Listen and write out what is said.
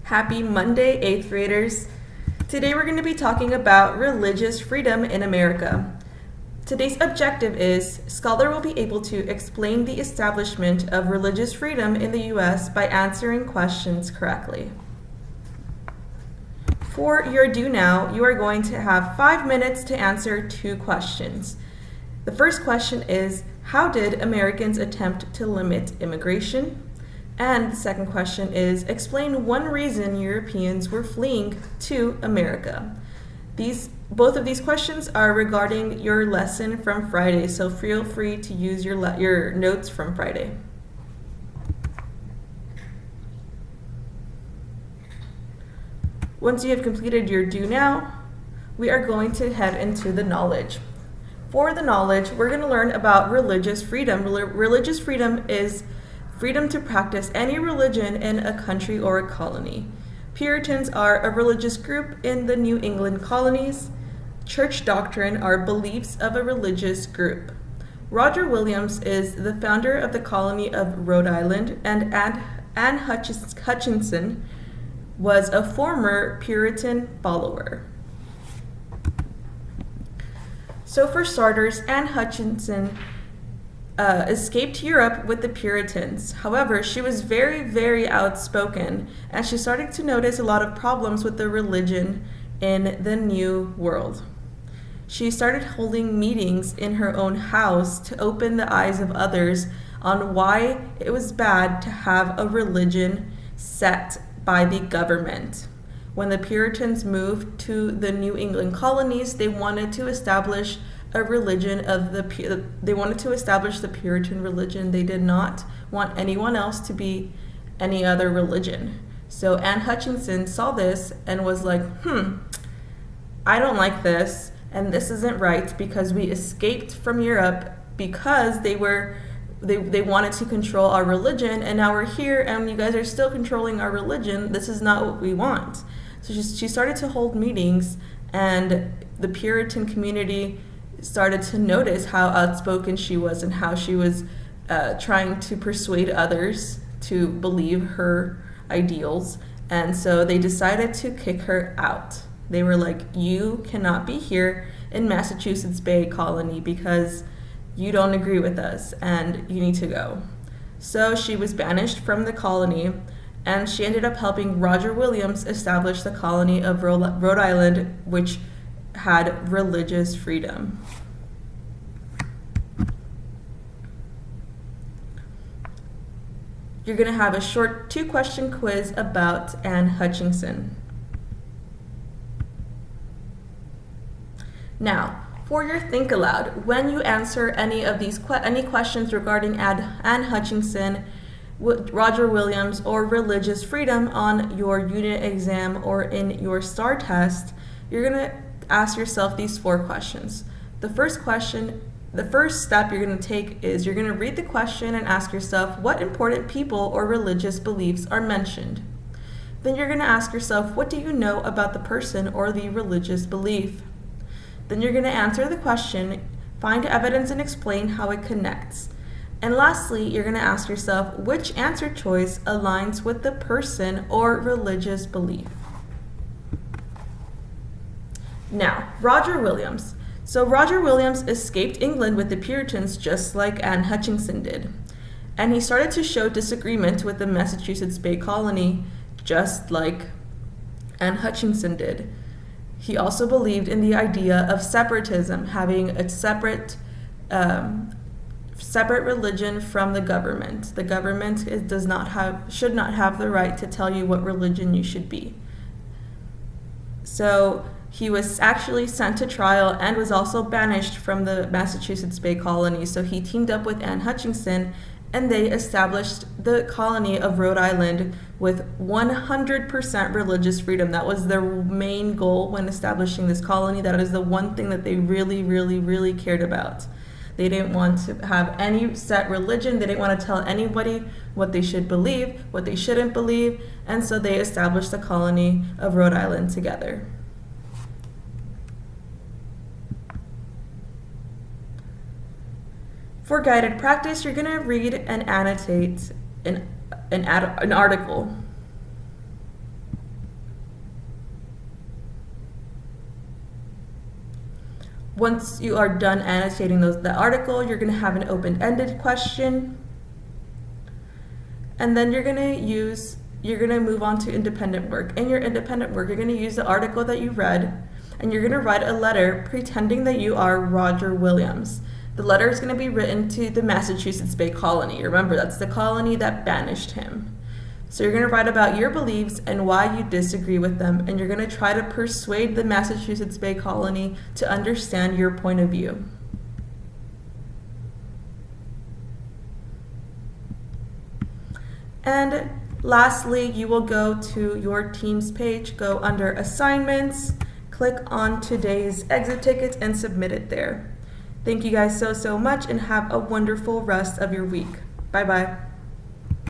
Happy Monday, 8th graders. Today we're going to be talking about religious freedom in America. Today's objective is Scholar will be able to explain the establishment of religious freedom in the U.S. by answering questions correctly. For your Do Now, you are going to have 5 minutes to answer 2 questions. The first question is, how did Americans attempt to limit immigration? And the second question is, explain one reason Europeans were fleeing to America. Both of these questions are regarding your lesson from Friday, so feel free to use your notes from Friday. Once you have completed your Do Now, we are going to head into the knowledge. For the knowledge, we're going to learn about religious freedom. Religious freedom is freedom to practice any religion in a country or a colony. Puritans are a religious group in the New England colonies. Church doctrine are beliefs of a religious group. Roger Williams is the founder of the colony of Rhode Island, and Anne Hutchinson was a former Puritan follower. So for starters, Anne Hutchinson escaped Europe with the Puritans. However, she was very, very outspoken, and she started to notice a lot of problems with the religion in the New World. She started holding meetings in her own house to open the eyes of others on why it was bad to have a religion set by the government. When the Puritans moved to the New England colonies, they wanted to establish a religion of they wanted to establish the Puritan religion. They did not want anyone else to be any other religion. So Anne Hutchinson saw this and was like, I don't like this, and this isn't right because we escaped from Europe because they wanted to control our religion, and now we're here and you guys are still controlling our religion. This is not what we want. So she started to hold meetings, and the Puritan community started to notice how outspoken she was and how she was trying to persuade others to believe her ideals. And so they decided to kick her out. They were like, you cannot be here in Massachusetts Bay Colony because you don't agree with us and you need to go. So she was banished from the colony, and she ended up helping Roger Williams establish the colony of Rhode Island, which had religious freedom. You're going to have a short 2-question quiz about Anne Hutchinson. Now, for your Think Aloud, when you answer any of these any questions regarding Anne Hutchinson, Roger Williams, or religious freedom on your unit exam or in your STAR test, you're going to ask yourself these 4 questions. The first step you're going to take is you're going to read the question and ask yourself what important people or religious beliefs are mentioned. Then you're going to ask yourself, what do you know about the person or the religious belief? Then you're going to answer the question, find evidence, and explain how it connects. And lastly, you're going to ask yourself which answer choice aligns with the person or religious belief. Now, Roger Williams. So Roger Williams escaped England with the Puritans just like Anne Hutchinson did. And he started to show disagreement with the Massachusetts Bay Colony just like Anne Hutchinson did. He also believed in the idea of separatism, having a separate religion from the government. The government should not have the right to tell you what religion you should be. So he was actually sent to trial and was also banished from the Massachusetts Bay Colony. So he teamed up with Anne Hutchinson, and they established the colony of Rhode Island with 100% religious freedom. That was their main goal when establishing this colony. That is the one thing that they really, really, really cared about. They didn't want to have any set religion. They didn't want to tell anybody what they should believe, what they shouldn't believe, and so they established the colony of Rhode Island together. For guided practice, you're going to read and annotate an article. once you are done annotating the article, you're going to have an open-ended question. And then you're going to move on to independent work. In your independent work, you're going to use the article that you read, and you're going to write a letter pretending that you are Roger Williams. The letter is going to be written to the Massachusetts Bay Colony. Remember, that's the colony that banished him. So you're going to write about your beliefs and why you disagree with them, and you're going to try to persuade the Massachusetts Bay Colony to understand your point of view. And lastly, you will go to your Teams page, go under Assignments, click on today's exit tickets, and submit it there. Thank you guys so much, and have a wonderful rest of your week. Bye-bye.